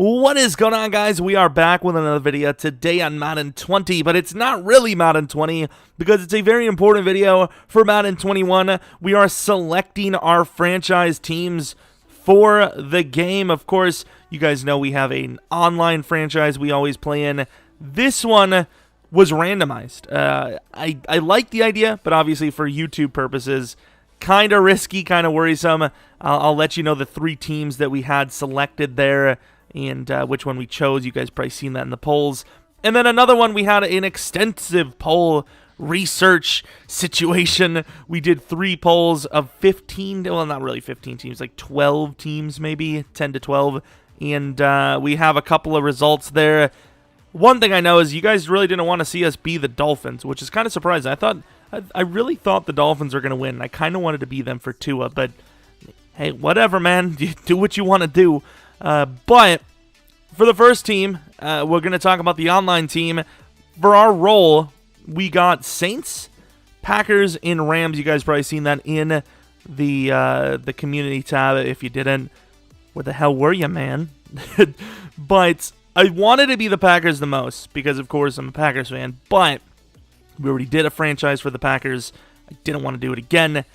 What is going on, guys? We are back with another video today on Madden 20, but it's not really Madden 20 because it's a very important video for Madden 21. We are selecting our franchise teams for the game. Of course, you guys know we have an online franchise we always play in. This one was randomized. I like the idea, but obviously for YouTube purposes, kind of risky, kind of worrisome. I'll let you know the three teams that we had selected there and which one we chose. You guys probably seen that in the polls. And then another one, we had an extensive poll research situation. We did 3 polls of 15, well, not really 15 teams, like 12 teams maybe, 10 to 12. And we have a couple of results there. One thing I know is you guys really didn't want to see us be the Dolphins, which is kind of surprising. I really thought the Dolphins were going to win. I kind of wanted to be them for Tua, but hey, whatever, man. You do what you want to do. But for the first team, we're going to talk about the online team. For our role, we got Saints, Packers, and Rams. You guys probably seen that in the community tab. If you didn't, where the hell were you, man? But I wanted to be the Packers the most because, of course, I'm a Packers fan. But we already did a franchise for the Packers. I didn't want to do it again,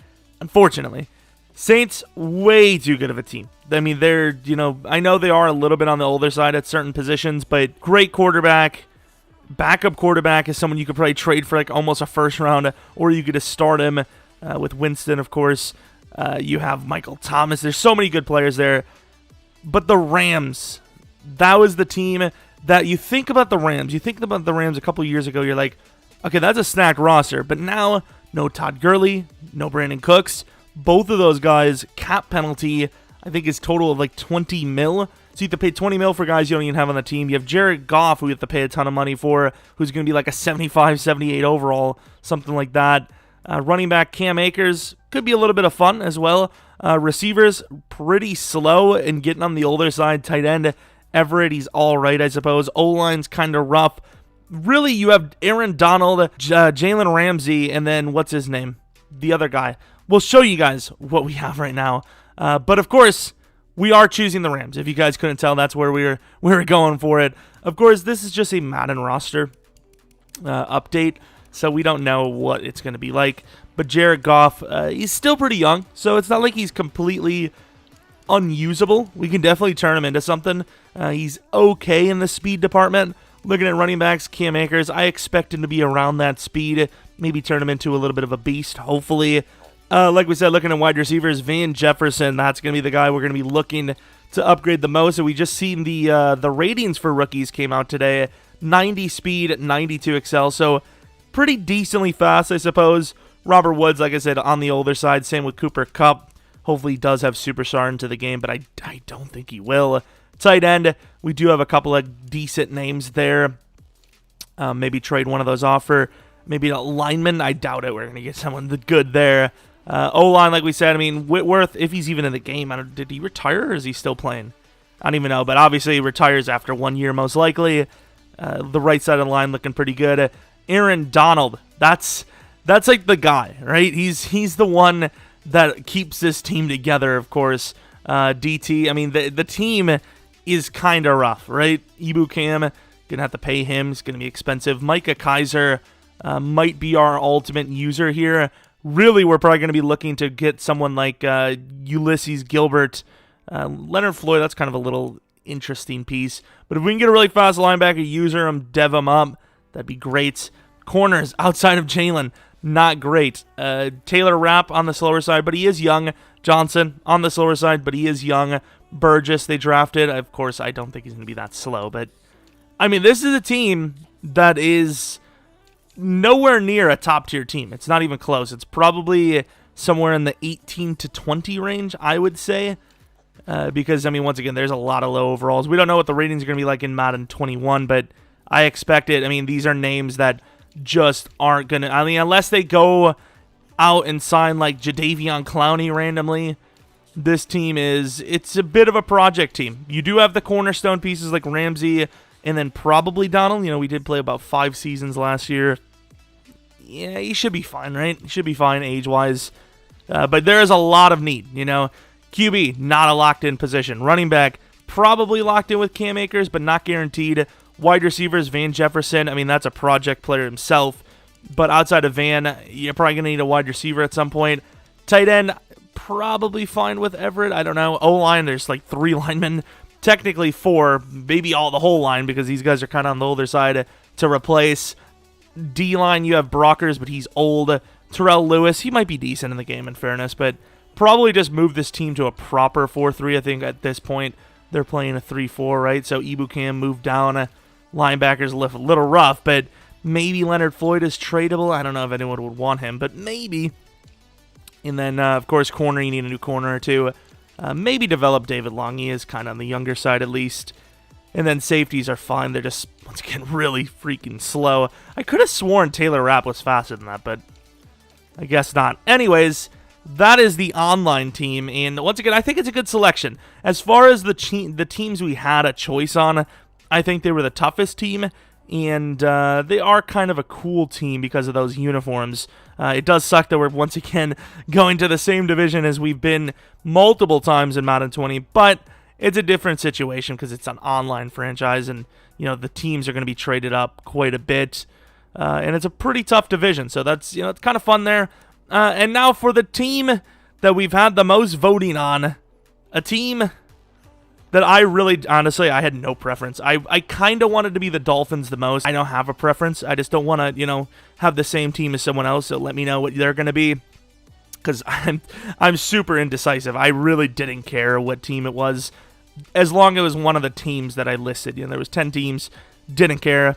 unfortunately. Saints, way too good of a team. I mean, they're, I know they are a little bit on the older side at certain positions, but great quarterback. Backup quarterback is someone you could probably trade for like almost a first round, or you could just start him with Winston, of course. You have Michael Thomas. There's so many good players there. But the Rams, that was the team that you think about the Rams. You think about the Rams a couple years ago, you're like, okay, that's a stacked roster. But now, no Todd Gurley, no Brandon Cooks. Both of those guys, cap penalty, I think is total of like 20 mil. So you have to pay 20 mil for guys you don't even have on the team. You have Jared Goff, who you have to pay a ton of money for, who's going to be like a 75, 78 overall, something like that. Running back Cam Akers could be a little bit of fun as well. Receivers, pretty slow and getting on the older side. Tight end, Everett, he's all right, I suppose. O-line's kind of rough. Really, you have Aaron Donald, Jalen Ramsey, and then what's his name? The other guy. We'll show you guys what we have right now. But of course, we are choosing the Rams. If you guys couldn't tell, that's where we were going for it. Of course, this is just a Madden roster update, so we don't know what it's going to be like. But Jared Goff, he's still pretty young, so it's not like he's completely unusable. We can definitely turn him into something. He's okay in the speed department. Looking at running backs, Cam Akers, I expect him to be around that speed. Maybe turn him into a little bit of a beast, hopefully. Like we said, looking at wide receivers, Van Jefferson, that's going to be the guy we're going to be looking to upgrade the most. And we just seen the ratings for rookies came out today. 90 speed, 92 excel, so pretty decently fast, I suppose. Robert Woods, like I said, on the older side. Same with Cooper Kupp. Hopefully he does have superstar into the game, but I don't think he will. Tight end, we do have a couple of decent names there. Maybe trade one of those off for maybe a lineman. I doubt it. We're going to get someone good there. O-line, like we said, I mean, Whitworth, if he's even in the game, did he retire or is he still playing? I don't even know, but obviously he retires after 1 year most likely. The right side of the line looking pretty good. Aaron Donald, that's like the guy, right? He's the one that keeps this team together, of course. DT, I mean, the team is kind of rough, right? Ibu Cam, going to have to pay him. It's going to be expensive. Micah Kaiser might be our ultimate user here. Really, we're probably going to be looking to get someone like Ulysses Gilbert. Leonard Floyd, that's kind of a little interesting piece. But if we can get a really fast linebacker, user him, dev him up, that'd be great. Corners outside of Jalen, not great. Taylor Rapp on the slower side, but he is young. Johnson on the slower side, but he is young. Burgess, they drafted. Of course, I don't think he's going to be that slow, but I mean, this is a team that is nowhere near a top-tier team. It's not even close. It's probably somewhere in the 18 to 20 range, I would say, because, I mean, once again, there's a lot of low overalls. We don't know what the ratings are going to be like in Madden 21, but I expect it. I mean, these are names that just aren't going to, I mean, unless they go out and sign like Jadeveon Clowney randomly, this team it's a bit of a project team. You do have the cornerstone pieces like Ramsey and then probably Donald. We did play about 5 seasons last year. Yeah, he should be fine, right? He should be fine age-wise. But there is a lot of need, QB, not a locked-in position. Running back, probably locked in with Cam Akers, but not guaranteed. Wide receivers, Van Jefferson. I mean, that's a project player himself. But outside of Van, you're probably going to need a wide receiver at some point. Tight end, probably fine with Everett. I don't know. O-line, there's like 3 linemen. Technically 4, maybe the whole line, because these guys are kind of on the older side to replace. D-line, you have Brockers, but he's old. Terrell Lewis, he might be decent in the game, in fairness, but probably just move this team to a proper 4-3. I think at this point they're playing a 3-4, right? So Ibukam moved down. Linebackers a little rough, but maybe Leonard Floyd is tradable. I don't know if anyone would want him, but maybe. And then, of course, corner, you need a new corner or two. Maybe develop David Long. He is kind of on the younger side at least. And then safeties are fine. They're just, once again, really freaking slow. I could have sworn Taylor Rapp was faster than that, but I guess not. Anyways, that is the online team. And once again, I think it's a good selection. As far as the teams we had a choice on, I think they were the toughest team. And they are kind of a cool team because of those uniforms. It does suck that we're once again going to the same division as we've been multiple times in Madden 20, but it's a different situation because it's an online franchise, and the teams are going to be traded up quite a bit, and it's a pretty tough division. So that's it's kind of fun there. And now for the team that we've had the most voting on, a team that I really, honestly, I had no preference. I kind of wanted to be the Dolphins the most. I don't have a preference. I just don't want to, have the same team as someone else. So let me know what they're going to be, because I'm super indecisive. I really didn't care what team it was, as long as it was one of the teams that I listed. There was 10 teams, didn't care.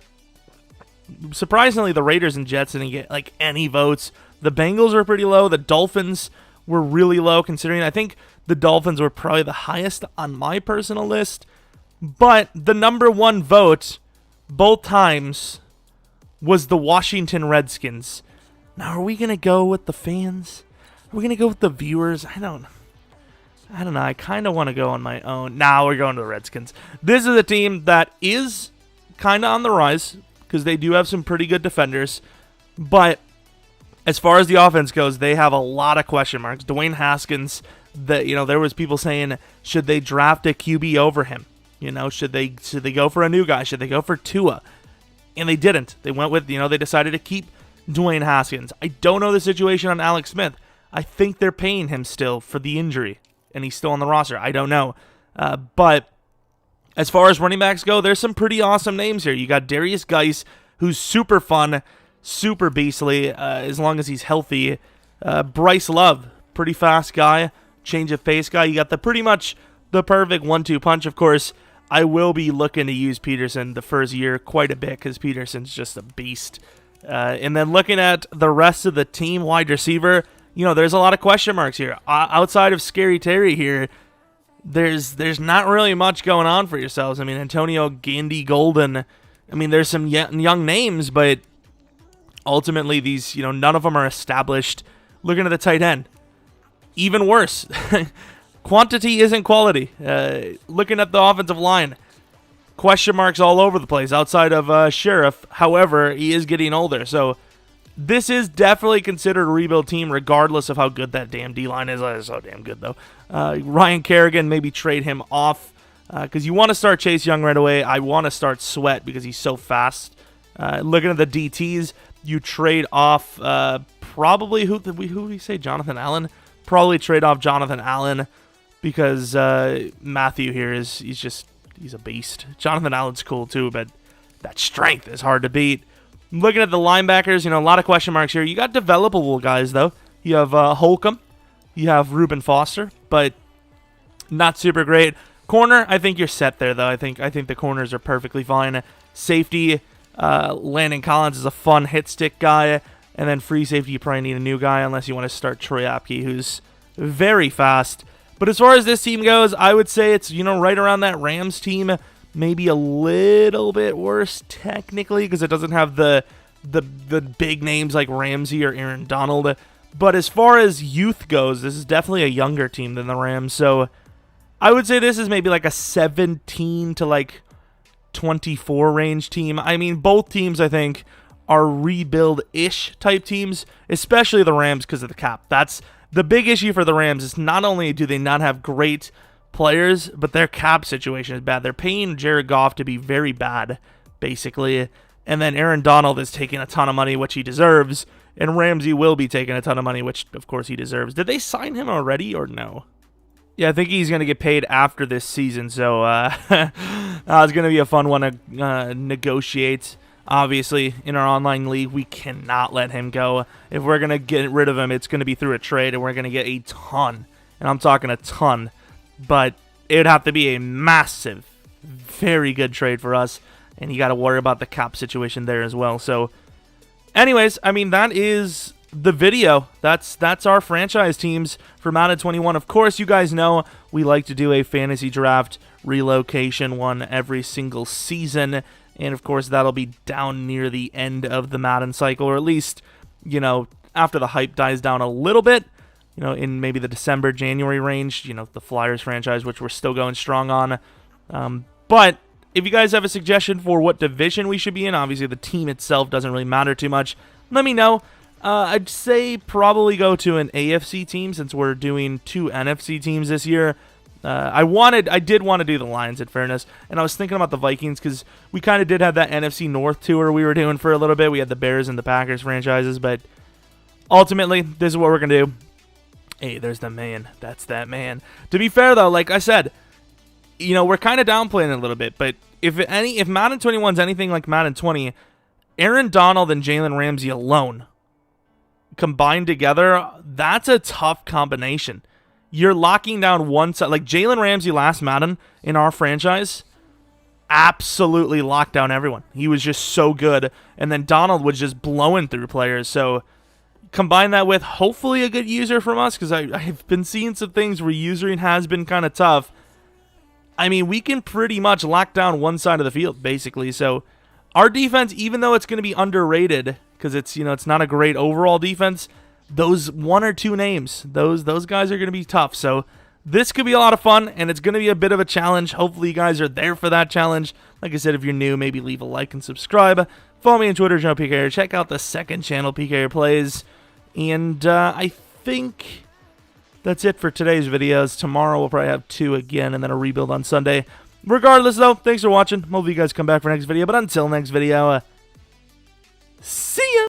Surprisingly, the Raiders and Jets didn't get like any votes. The Bengals were pretty low. The Dolphins were really low, considering I think the Dolphins were probably the highest on my personal list. But the number 1 vote, both times, was the Washington Redskins. Now, are we going to go with the fans? Are we going to go with the viewers? I don't know. I kind of want to go on my own. Now we're going to the Redskins. This is a team that is kind of on the rise, because they do have some pretty good defenders. But as far as the offense goes, they have a lot of question marks. Dwayne Haskins, there was people saying, should they draft a QB over him? Should they go for a new guy? Should they go for Tua? And they didn't. They went with, they decided to keep Dwayne Haskins. I don't know the situation on Alex Smith. I think they're paying him still for the injury, and he's still on the roster. I don't know. But as far as running backs go, there's some pretty awesome names here. You got Darius Geis, who's super fun, super beastly, as long as he's healthy. Bryce Love, pretty fast guy, change of pace guy. You got pretty much the perfect 1-2 punch. Of course, I will be looking to use Peterson the first year quite a bit, because Peterson's just a beast. And then looking at the rest of the team, wide receiver, there's a lot of question marks here. Outside of Scary Terry here, there's not really much going on for yourselves. I mean, Antonio Gandy Golden, there's some young names, but ultimately these, none of them are established. Looking at the tight end, even worse. Quantity isn't quality. Looking at the offensive line, question marks all over the place outside of Sheriff. However, he is getting older, so this is definitely considered a rebuild team, regardless of how good that damn D-line is. It's so damn good, though. Ryan Kerrigan, maybe trade him off, because you want to start Chase Young right away. I want to start Sweat because he's so fast. Looking at the DTs, you trade off probably, who did we say, Jonathan Allen? Probably trade off Jonathan Allen, because Matthew here he's a beast. Jonathan Allen's cool too, but that strength is hard to beat. Looking at the linebackers, a lot of question marks here. You got developable guys, though. You have Holcomb. You have Reuben Foster, but not super great. Corner, I think you're set there, though. I think the corners are perfectly fine. Safety, Landon Collins is a fun hit stick guy. And then free safety, you probably need a new guy, unless you want to start Jeromepkr, who's very fast. But as far as this team goes, I would say it's, right around that Rams team. Maybe a little bit worse technically, because it doesn't have the big names like Ramsey or Aaron Donald. But as far as youth goes, this is definitely a younger team than the Rams. So I would say this is maybe like a 17 to like 24 range team. Both teams, I think, are rebuild-ish type teams, especially the Rams because of the cap. That's the big issue for the Rams. Is not only do they not have great players, but their cap situation is bad. They're paying Jared Goff to be very bad, basically. And then Aaron Donald is taking a ton of money, which he deserves. And Ramsey will be taking a ton of money, which, of course, he deserves. Did they sign him already or no? Yeah, I think he's going to get paid after this season. So it's going to be a fun one to negotiate. Obviously, in our online league, we cannot let him go. If we're going to get rid of him, it's going to be through a trade, and we're going to get a ton. And I'm talking a ton. But it would have to be a massive, very good trade for us. And you got to worry about the cap situation there as well. So, anyways, I mean, that is the video. That's our franchise teams for Madden 21. Of course, you guys know we like to do a fantasy draft relocation one every single season. And, of course, that'll be down near the end of the Madden cycle. Or at least, you know, after the hype dies down a little bit. You know, in maybe the December, January range. You know, the Flyers franchise, which we're still going strong on. But if you guys have a suggestion for what division we should be in, obviously the team itself doesn't really matter too much, let me know. I'd say probably go to an AFC team since we're doing 2 NFC teams this year. I did want to do the Lions, in fairness, and I was thinking about the Vikings because we kind of did have that NFC North tour we were doing for a little bit. We had the Bears and the Packers franchises, but ultimately, this is what we're going to do. Hey, there's the man. That's that man. To be fair, though, like I said, you know, we're kind of downplaying it a little bit, but if Madden 21 is anything like Madden 20, Aaron Donald and Jalen Ramsey alone combined together, that's a tough combination. You're locking down one side. Like Jalen Ramsey last Madden in our franchise absolutely locked down everyone. He was just so good. And then Donald was just blowing through players. So combine that with hopefully a good user from us, because I've been seeing some things where usering has been kind of tough. I mean, we can pretty much lock down one side of the field, basically. So our defense, even though it's going to be underrated, because it's not a great overall defense, those 1 or 2 names, those guys are going to be tough. So this could be a lot of fun, and it's going to be a bit of a challenge. Hopefully you guys are there for that challenge. Like I said, if you're new, maybe leave a like and subscribe. Follow me on Twitter, Jeromepkr. Check out the second channel, PK Plays. And I think that's it for today's videos. Tomorrow we'll probably have 2 again, and then a rebuild on Sunday. Regardless, though, thanks for watching. Hopefully you guys come back for next video. But until next video, see ya!